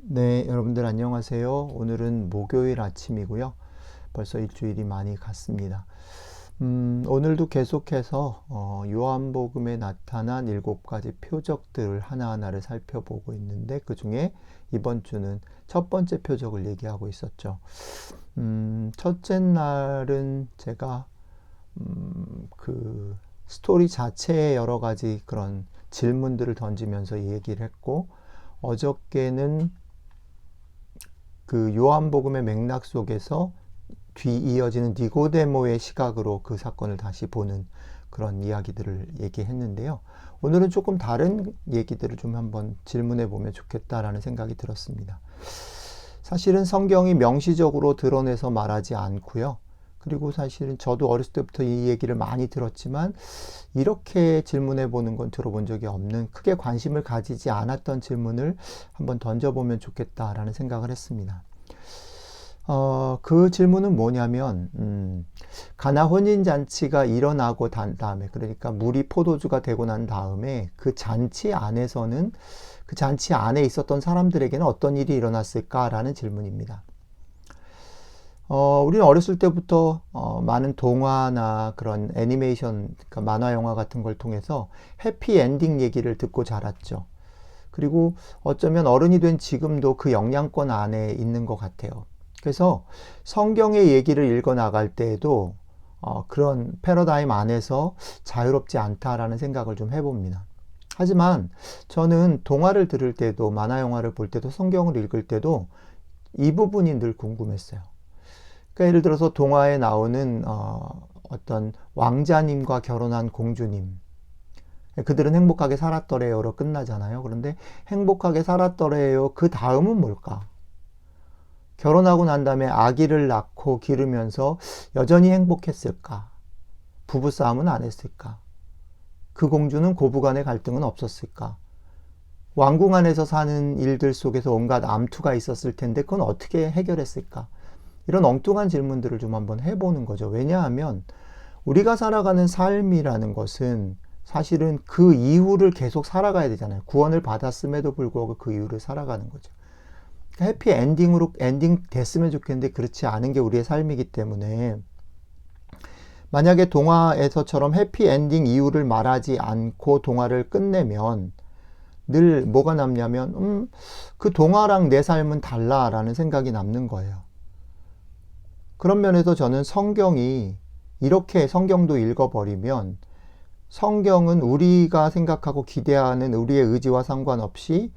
네, 여러분들 안녕하세요. 오늘은 목요일 아침이고요. 벌써 일주일이 많이 갔습니다. 오늘도 계속해서 요한복음에 나타난 7가지 표적들을 하나하나를 살펴보고 있는데 그 중에 이번 주는 첫 번째 표적을 얘기하고 있었죠. 첫째 날은 제가 그 스토리 자체에 여러 가지 그런 질문들을 던지면서 얘기를 했고, 어저께는 그 요한복음의 맥락 속에서 뒤 이어지는 니고데모의 시각으로 그 사건을 다시 보는 그런 이야기들을 얘기했는데요. 오늘은 조금 다른 얘기들을 좀 한번 질문해 보면 좋겠다라는 생각이 들었습니다. 사실은 성경이 명시적으로 드러내서 말하지 않고요. 그리고 사실은 저도 어렸을 때부터 이 얘기를 많이 들었지만 이렇게 질문해 보는 건 들어본 적이 없는, 크게 관심을 가지지 않았던 질문을 한번 던져보면 좋겠다라는 생각을 했습니다. 그 질문은 뭐냐면, 가나 혼인잔치가 일어나고 난 다음에, 그러니까 물이 포도주가 되고 난 다음에 그 잔치 안에서는, 그 잔치 안에 있었던 사람들에게는 어떤 일이 일어났을까라는 질문입니다. 우리는 어렸을 때부터 많은 동화나 그런 애니메이션, 그러니까 만화 영화 같은 걸 통해서 해피엔딩 얘기를 듣고 자랐죠. 그리고 어쩌면 어른이 된 지금도 그 영향권 안에 있는 것 같아요. 그래서 성경의 얘기를 읽어 나갈 때에도 그런 패러다임 안에서 자유롭지 않다라는 생각을 좀 해봅니다. 하지만 저는 동화를 들을 때도, 만화 영화를 볼 때도, 성경을 읽을 때도 이 부분이 늘 궁금했어요. 그러니까 예를 들어서 동화에 나오는 어떤 왕자님과 결혼한 공주님, 그들은 행복하게 살았더래요로 끝나잖아요. 그런데 행복하게 살았더래요, 그 다음은 뭘까? 결혼하고 난 다음에 아기를 낳고 기르면서 여전히 행복했을까? 부부싸움은 안 했을까? 그 공주는 고부간의 갈등은 없었을까? 왕궁 안에서 사는 일들 속에서 온갖 암투가 있었을 텐데 그건 어떻게 해결했을까? 이런 엉뚱한 질문들을 좀 한번 해보는 거죠. 왜냐하면 우리가 살아가는 삶이라는 것은 사실은 그 이후를 계속 살아가야 되잖아요. 구원을 받았음에도 불구하고 그 이후를 살아가는 거죠. 해피 엔딩으로 엔딩 됐으면 좋겠는데 그렇지 않은 게 우리의 삶이기 때문에, 만약에 동화에서처럼 해피 엔딩 이유를 말하지 않고 동화를 끝내면 늘 뭐가 남냐면 그 동화랑 내 삶은 달라라는 생각이 남는 거예요. 그런 면에서 저는 성경이 이렇게, 성경도 읽어버리면 성경은 우리가 생각하고 기대하는 우리의 의지와 상관없이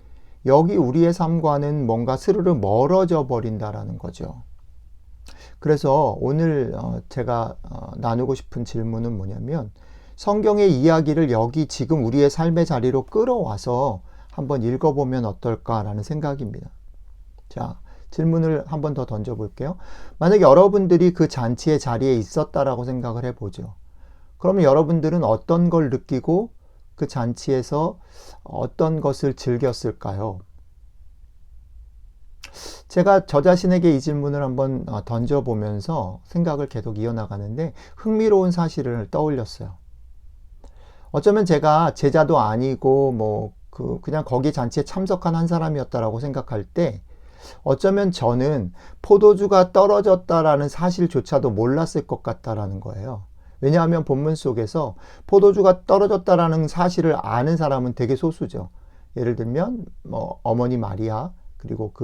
여기 우리의 삶과는 뭔가 스르르 멀어져 버린다라는 거죠. 그래서 오늘 제가 나누고 싶은 질문은 뭐냐면, 성경의 이야기를 여기 지금 우리의 삶의 자리로 끌어와서 한번 읽어보면 어떨까라는 생각입니다. 자, 질문을 한번 더 던져볼게요. 만약에 여러분들이 그 잔치의 자리에 있었다라고 생각을 해보죠. 그러면 여러분들은 어떤 걸 느끼고 그 잔치에서 어떤 것을 즐겼을까요? 제가 저 자신에게 이 질문을 한번 던져보면서 생각을 계속 이어나가는데 흥미로운 사실을 떠올렸어요. 어쩌면 제가 제자도 아니고 그냥 거기 잔치에 참석한 한 사람이었다라고 생각할 때, 어쩌면 저는 포도주가 떨어졌다라는 사실조차도 몰랐을 것 같다라는 거예요. 왜냐하면 본문 속에서 포도주가 떨어졌다라는 사실을 아는 사람은 되게 소수죠. 예를 들면 어머니 마리아, 그리고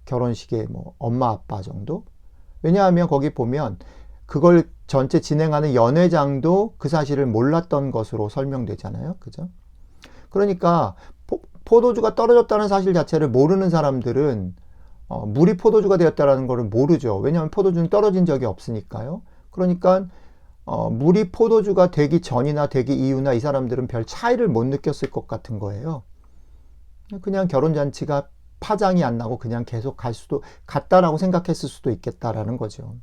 결혼식의 엄마 아빠 정도. 왜냐하면 거기 보면 그걸 전체 진행하는 연회장도 그 사실을 몰랐던 것으로 설명되잖아요. 그죠? 그러니까 포도주가 떨어졌다는 사실 자체를 모르는 사람들은 물이 포도주가 되었다는 것을 모르죠. 왜냐하면 포도주는 떨어진 적이 없으니까요. 그러니까 물이 포도주가 되기 전이나 되기 이후나 이 사람들은 별 차이를 못 느꼈을 것 같은 거예요. 그냥 결혼잔치가 파장이 안 나고 그냥 계속 갈 수도, 갔다라고 생각했을 수도 있겠다라는 거죠.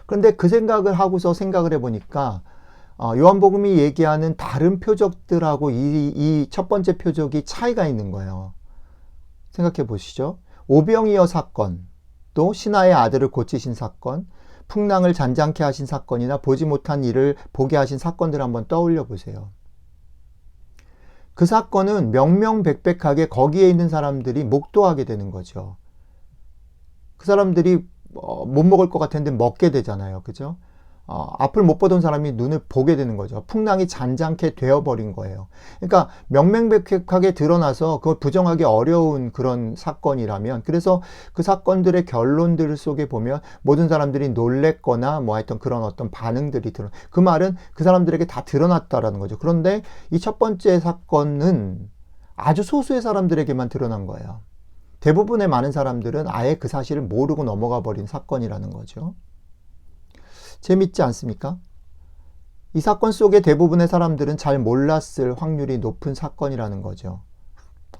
그런데 그 생각을 하고서 생각을 해보니까 요한복음이 얘기하는 다른 표적들하고 이 첫 번째 표적이 차이가 있는 거예요. 생각해 보시죠. 오병이어 사건, 또 신하의 아들을 고치신 사건, 풍랑을 잔잔케 하신 사건이나 보지 못한 일을 보게 하신 사건들을 한번 떠올려 보세요. 그 사건은 명명백백하게 거기에 있는 사람들이 목도하게 되는 거죠. 그 사람들이 못 먹을 것 같았는데 먹게 되잖아요. 그죠? 앞을 못 보던 사람이 눈을 보게 되는 거죠. 풍랑이 잔잔케 되어버린 거예요. 그러니까 명명백백하게 드러나서 그걸 부정하기 어려운 그런 사건이라면, 그래서 그 사건들의 결론들 속에 보면 모든 사람들이 놀랬거나 뭐 하여튼 그런 어떤 반응들이 그 말은 그 사람들에게 다 드러났다라는 거죠. 그런데 이 첫 번째 사건은 아주 소수의 사람들에게만 드러난 거예요. 대부분의 많은 사람들은 아예 그 사실을 모르고 넘어가 버린 사건이라는 거죠. 재밌지 않습니까? 이 사건 속에 대부분의 사람들은 잘 몰랐을 확률이 높은 사건이라는 거죠.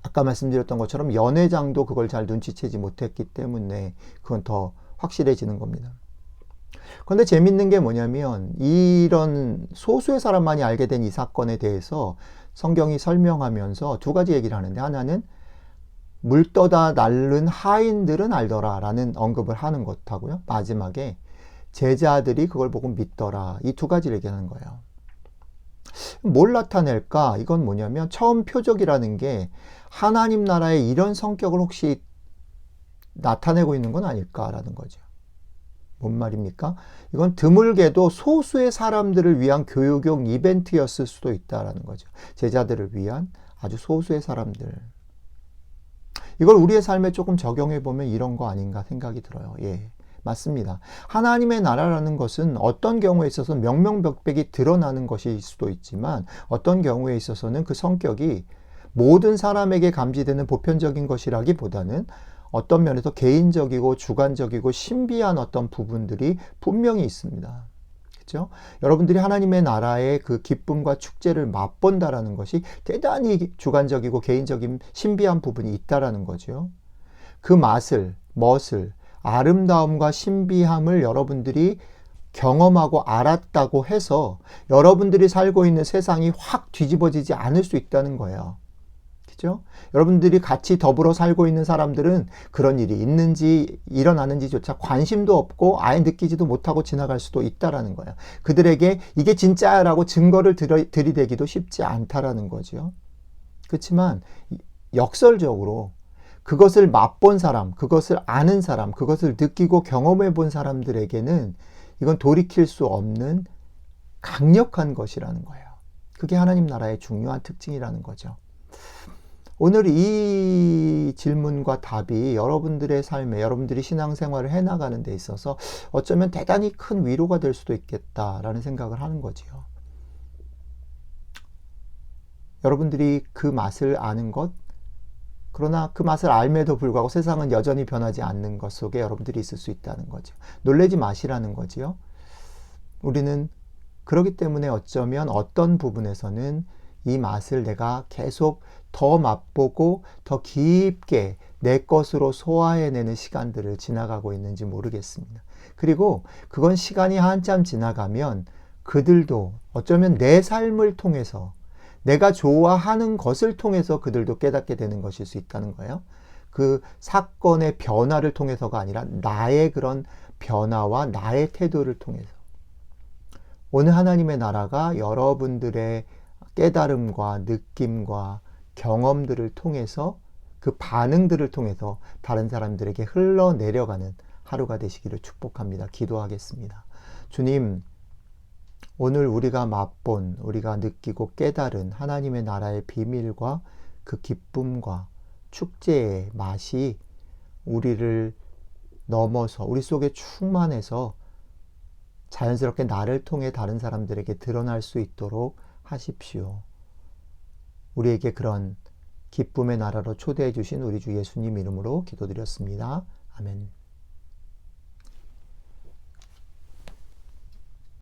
아까 말씀드렸던 것처럼 연회장도 그걸 잘 눈치채지 못했기 때문에 그건 더 확실해지는 겁니다. 그런데 재밌는 게 뭐냐면 이런 소수의 사람만이 알게 된 이 사건에 대해서 성경이 설명하면서 두 가지 얘기를 하는데, 하나는 물떠다 날른 하인들은 알더라 라는 언급을 하는 것하고요, 마지막에 제자들이 그걸 보고 믿더라, 이 두 가지를 얘기하는 거예요. 뭘 나타낼까? 이건 뭐냐면 처음 표적이라는 게 하나님 나라의 이런 성격을 혹시 나타내고 있는 건 아닐까라는 거죠. 뭔 말입니까? 이건 드물게도 소수의 사람들을 위한 교육용 이벤트였을 수도 있다라는 거죠. 제자들을 위한 아주 소수의 사람들. 이걸 우리의 삶에 조금 적용해 보면 이런 거 아닌가 생각이 들어요. 예, 맞습니다. 하나님의 나라라는 것은 어떤 경우에 있어서 명명백백이 드러나는 것일 수도 있지만, 어떤 경우에 있어서는 그 성격이 모든 사람에게 감지되는 보편적인 것이라기보다는 어떤 면에서 개인적이고 주관적이고 신비한 어떤 부분들이 분명히 있습니다. 그렇죠? 여러분들이 하나님의 나라의 그 기쁨과 축제를 맛본다라는 것이 대단히 주관적이고 개인적인 신비한 부분이 있다라는 거죠. 그 맛을, 멋을, 아름다움과 신비함을 여러분들이 경험하고 알았다고 해서 여러분들이 살고 있는 세상이 확 뒤집어지지 않을 수 있다는 거예요. 그죠? 여러분들이 같이 더불어 살고 있는 사람들은 그런 일이 있는지 일어나는지조차 관심도 없고 아예 느끼지도 못하고 지나갈 수도 있다라는 거예요. 그들에게 이게 진짜라고 증거를 들이대기도 쉽지 않다라는 거죠. 그렇지만 역설적으로 그것을 맛본 사람, 그것을 아는 사람, 그것을 느끼고 경험해 본 사람들에게는 이건 돌이킬 수 없는 강력한 것이라는 거예요. 그게 하나님 나라의 중요한 특징이라는 거죠. 오늘 이 질문과 답이 여러분들의 삶에, 여러분들이 신앙생활을 해나가는 데 있어서 어쩌면 대단히 큰 위로가 될 수도 있겠다라는 생각을 하는 거지요. 여러분들이 그 맛을 아는 것, 그러나 그 맛을 알매도 불구하고 세상은 여전히 변하지 않는 것 속에 여러분들이 있을 수 있다는 거죠. 놀라지 마시라는 거지요. 우리는 그렇기 때문에 어쩌면 어떤 부분에서는 이 맛을 내가 계속 더 맛보고 더 깊게 내 것으로 소화해내는 시간들을 지나가고 있는지 모르겠습니다. 그리고 그건 시간이 한참 지나가면 그들도 어쩌면 내 삶을 통해서, 내가 좋아하는 것을 통해서 그들도 깨닫게 되는 것일 수 있다는 거예요. 그 사건의 변화를 통해서가 아니라 나의 그런 변화와 나의 태도를 통해서. 오늘 하나님의 나라가 여러분들의 깨달음과 느낌과 경험들을 통해서, 그 반응들을 통해서 다른 사람들에게 흘러내려가는 하루가 되시기를 축복합니다. 기도하겠습니다. 주님, 오늘 우리가 맛본, 우리가 느끼고 깨달은 하나님의 나라의 비밀과 그 기쁨과 축제의 맛이 우리를 넘어서 우리 속에 충만해서 자연스럽게 나를 통해 다른 사람들에게 드러날 수 있도록 하십시오. 우리에게 그런 기쁨의 나라로 초대해 주신 우리 주 예수님 이름으로 기도드렸습니다. 아멘.